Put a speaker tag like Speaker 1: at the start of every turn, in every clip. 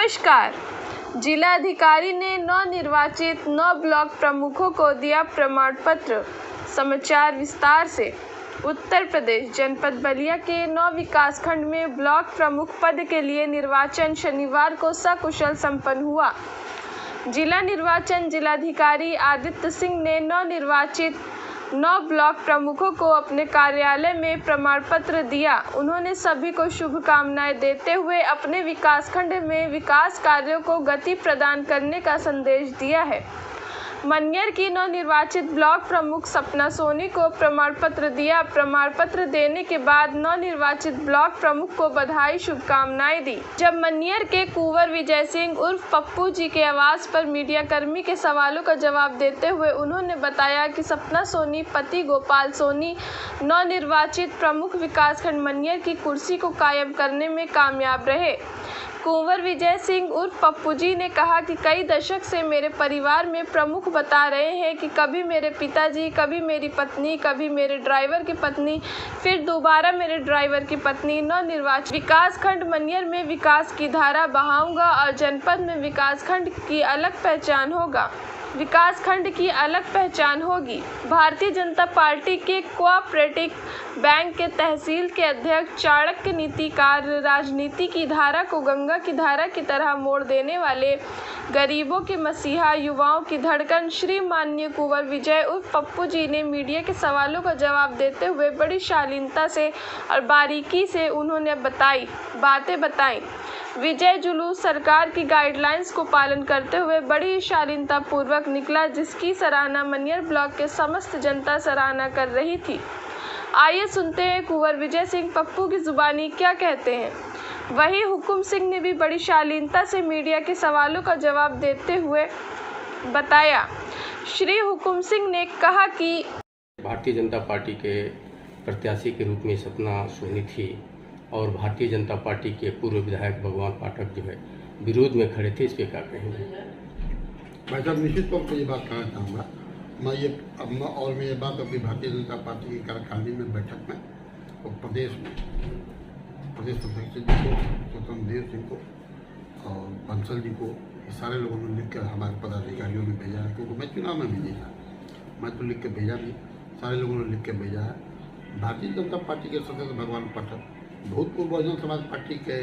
Speaker 1: नमस्कार। जिलाधिकारी ने नवनिर्वाचित 9 ब्लॉक प्रमुखों को दिया प्रमाण पत्र। समाचार विस्तार से। उत्तर प्रदेश जनपद बलिया के 9 विकासखंड में ब्लॉक प्रमुख पद के लिए निर्वाचन शनिवार को सकुशल संपन्न हुआ। जिला निर्वाचन जिलाधिकारी आदित्य सिंह ने नवनिर्वाचित 9 ब्लॉक प्रमुखों को अपने कार्यालय में प्रमाण पत्र दिया। उन्होंने सभी को शुभकामनाएं देते हुए अपने विकासखंड में विकास कार्यों को गति प्रदान करने का संदेश दिया है। मनियर की नवनिर्वाचित ब्लॉक प्रमुख सपना सोनी को प्रमाण पत्र दिया। प्रमाण पत्र देने के बाद नवनिर्वाचित ब्लॉक प्रमुख को बधाई शुभकामनाएं दी। जब मनियर के कुंवर विजय सिंह उर्फ पप्पू जी के आवास पर मीडियाकर्मी के सवालों का जवाब देते हुए उन्होंने बताया कि सपना सोनी पति गोपाल सोनी नवनिर्वाचित प्रमुख विकासखंड मनियर की कुर्सी को कायम करने में कामयाब रहे। कुंवर विजय सिंह उर्फ पप्पू जी ने कहा कि कई दशक से मेरे परिवार में प्रमुख बता रहे हैं कि कभी मेरे पिताजी, कभी मेरी पत्नी, कभी मेरे ड्राइवर की पत्नी, फिर दोबारा मेरे ड्राइवर की पत्नी। नवनिर्वाचित विकासखंड मनियर में विकास की धारा बहाऊंगा और जनपद में विकासखंड की अलग पहचान होगी। भारतीय जनता पार्टी के कोऑपरेटिव बैंक के तहसील के अध्यक्ष, चाणक्य नीतिकार, राजनीति की धारा को गंगा की धारा की तरह मोड़ देने वाले, गरीबों के मसीहा, युवाओं की धड़कन श्री माननीय कुंवर विजय उर्फ पप्पू जी ने मीडिया के सवालों का जवाब देते हुए बड़ी शालीनता से और बारीकी से उन्होंने बातें बताई। विजय जुलूस सरकार की गाइडलाइंस को पालन करते हुए बड़ी शालीनता पूर्वक निकला, जिसकी सराहना मनियर ब्लॉक के समस्त जनता सराहना कर रही थी। आइए सुनते हैं कुंवर विजय सिंह पप्पू की जुबानी क्या कहते हैं। वहीं हुकुम सिंह ने भी बड़ी शालीनता से मीडिया के सवालों का जवाब देते हुए बताया। श्री हुकुम सिंह ने कहा कि
Speaker 2: भारतीय जनता पार्टी के प्रत्याशी के रूप में सपना सोनी थी और भारतीय जनता पार्टी के पूर्व विधायक भगवान पाठक जो है विरोध में खड़े थे, इस पे क्या कहेंगे?
Speaker 3: भाई साहब, निश्चित तौर पर ये बात कहना चाहूँगा मैं ये बात अपनी भारतीय जनता पार्टी की कार्यकारिणी में बैठक में और प्रदेश अध्यक्ष जी को, स्वतंत्र देव सिंह को और बंसल जी को, ये सारे लोगों ने लिख कर हमारे पदाधिकारियों ने भेजा है, क्योंकि मैं चुनाव में भी नहीं था, मैं तो लिख के भेजा नहीं, सारे लोगों ने लिख के भेजा है। भारतीय जनता पार्टी के सदस्य भगवान पाठक भूतपूर्व बहुजन समाज पार्टी के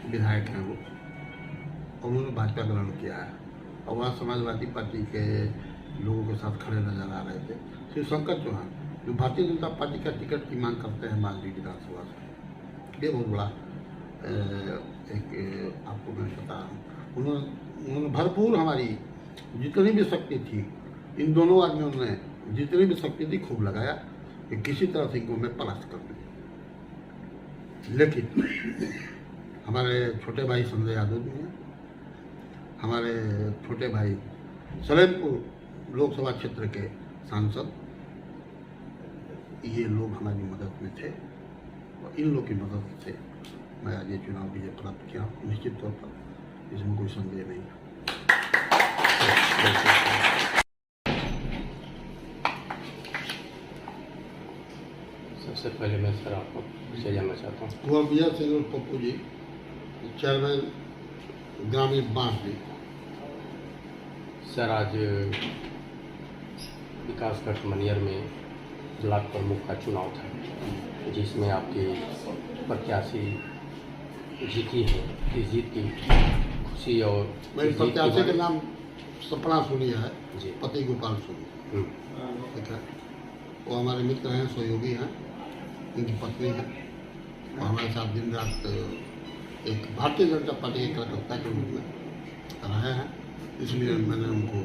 Speaker 3: विधायक हैं वो, और उन्होंने भाजपा ग्रहण किया है और वहाँ समाजवादी पार्टी के लोगों के साथ खड़े नजर आ रहे थे। श्री शंकर चौहान जो भारतीय जनता पार्टी का टिकट की मांग करते हैं मालवी विधानसभा से, ये बहुत बड़ा एक आपको मैं बता रहा हूँ, उन्होंने भरपूर हमारी जितनी भी शक्ति थी, इन दोनों आदमियों ने जितनी भी शक्ति थी खूब लगाया कि किसी तरह से इनको मैं परास्त कर दूँ। लेकिन हमारे छोटे भाई संजय यादव जी हैं, हमारे छोटे भाई सलेमपुर लोकसभा क्षेत्र के सांसद, ये लोग हमारी मदद में थे और इन लोग की मदद से मैं आज ये चुनाव विजय प्राप्त किया। निश्चित तौर पर इसमें कोई संदेह नहीं है।
Speaker 2: सबसे पहले मैं सर आपको विषय जानना चाहता हूँ।
Speaker 3: कुंवर विजय सिंह और पप्पू जी, चेयरमैन ग्रामीण बांसडी।
Speaker 2: सर, आज विकासखंड मनियर में ब्लॉक प्रमुख का चुनाव था, जिसमें आपकी प्रत्याशी जीती है। इस जीत की खुशी और
Speaker 3: मेरे प्रत्याशी का नाम सपना सोनी है
Speaker 2: जी,
Speaker 3: पति गोपाल सोनी, ठीक है। वो हमारे मित्र हैं, सहयोगी हैं, उनकी पत्नी है और हमारे साथ दिन रात एक भारतीय जनता पार्टी के कार्यकर्ता के रूप में रहे हैं। इसलिए मैंने उनको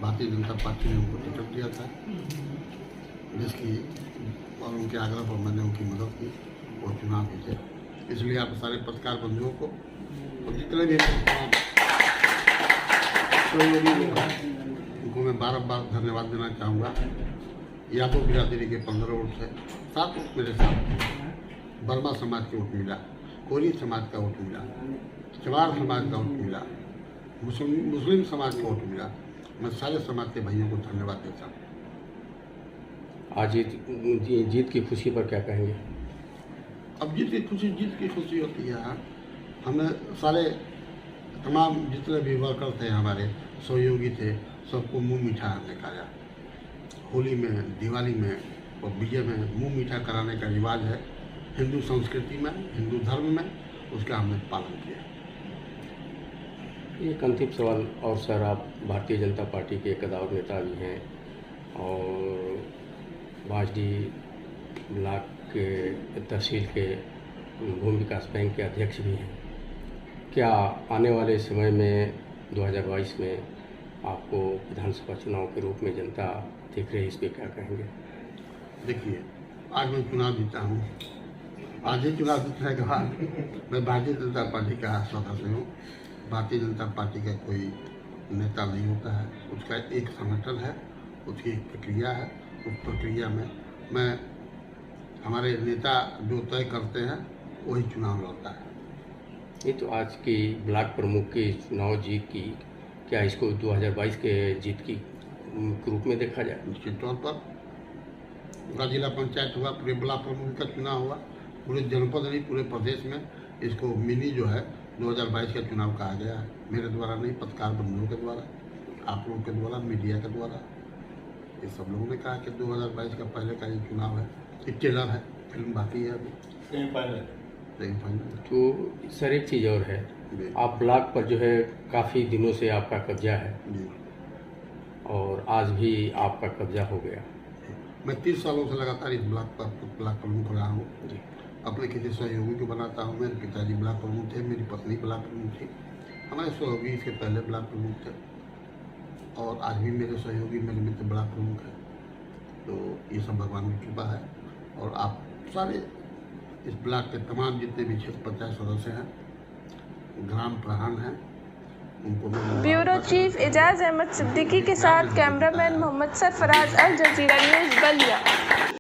Speaker 3: भारतीय जनता पार्टी ने उनको टिकट दिया था, जिसकी और उनके आग्रह पर मैंने उनकी मदद की, वो चुनाव जीते। इसलिए आप सारे पत्रकार बंधुओं को और जितने भी सहयोगी लोग हैं उनको मैं बार बार धन्यवाद देना चाहूँगा। यादव बिरादरी के 15 वोट से 7 वोट मेरे साथ वर्मा समाज के वोट मिला, कोरी समाज का वोट मिला, चवार समाज का वोट मिला, मुस्लिम समाज का वोट मिला। मैं सारे समाज के भाइयों को धन्यवाद देता हूँ।
Speaker 2: आज जीत की खुशी पर क्या कहेंगे?
Speaker 3: अब जीत की खुशी होती है। हमने सारे तमाम जितने भी वर्कर थे हमारे सहयोगी थे, सबको मुंह मीठा हमने कराया। होली में, दिवाली में और विजय में मुंह मीठा कराने का रिवाज है हिंदू संस्कृति में, हिंदू धर्म में, उसका हमने पालन किया।
Speaker 2: एक अंतिम सवाल और सर, आप भारतीय जनता पार्टी के कदावर नेता भी हैं और बांसडी ब्लॉक के तहसील के भूमि विकास बैंक के अध्यक्ष भी हैं। क्या आने वाले समय में 2022 में आपको विधानसभा चुनाव के रूप में जनता देख रही है, इस पर क्या कहेंगे?
Speaker 3: देखिए, आज मैं चुनाव जीता हूँ। आज ही चुनाव जीतने के बाद मैं भारतीय जनता पार्टी का सदस्य हूँ। भारतीय जनता पार्टी का कोई नेता नहीं होता है, उसका एक संगठन है, उसकी एक प्रक्रिया है। उस प्रक्रिया में मैं, हमारे नेता जो तय करते हैं वही चुनाव लड़ता है।
Speaker 2: ये तो आज की ब्लॉक प्रमुख की चुनाव जीत की, क्या इसको 2022 के जीत की रूप में देखा जाए?
Speaker 3: निश्चित तौर पर पूरा जिला पंचायत हुआ, पूरे ब्लॉक प्रमुख का चुनाव हुआ, पूरे जनपद नहीं पूरे प्रदेश में इसको मिनी जो है 2022 का चुनाव कहा गया है। मेरे द्वारा नहीं, पत्रकार बंधुओं के द्वारा, आप लोगों के द्वारा, मीडिया के द्वारा, ये सब लोगों ने कहा कि 2022 का पहले का ये चुनाव है। एक ट्रेलर है, फिल्म बाकी है अभी, सेमीफाइनल।
Speaker 2: तो सर एक चीज़ और है, आप ब्लॉक पर जो है काफ़ी दिनों से आपका कब्जा है
Speaker 3: जी,
Speaker 2: और आज भी आपका कब्जा हो गया।
Speaker 3: मैं 30 सालों से लगातार इस ब्लॉक प्रमुख रहा हूँ
Speaker 2: जी।
Speaker 3: अपने किसी सहयोगी को बनाता हूँ। मेरे पिताजी ब्लॉक प्रमुख थे, मेरी पत्नी ब्लॉक प्रमुख थी, हमारे सहयोगी इसके पहले ब्लॉक प्रमुख थे और आज भी मेरे सहयोगी, मेरे मित्र ब्लॉक प्रमुख है। तो ये सब भगवान की कृपा है। और आप सारे इस ब्लॉक के तमाम जितने भी क्षेत्र पंचायत सदस्य हैं, ग्राम प्रधान हैं, उनको
Speaker 1: ब्यूरो चीफ एजाज अहमद सिद्दीकी के साथ कैमरामैन मोहम्मद सरफराज, अल जजीरा न्यूज़ बलिया।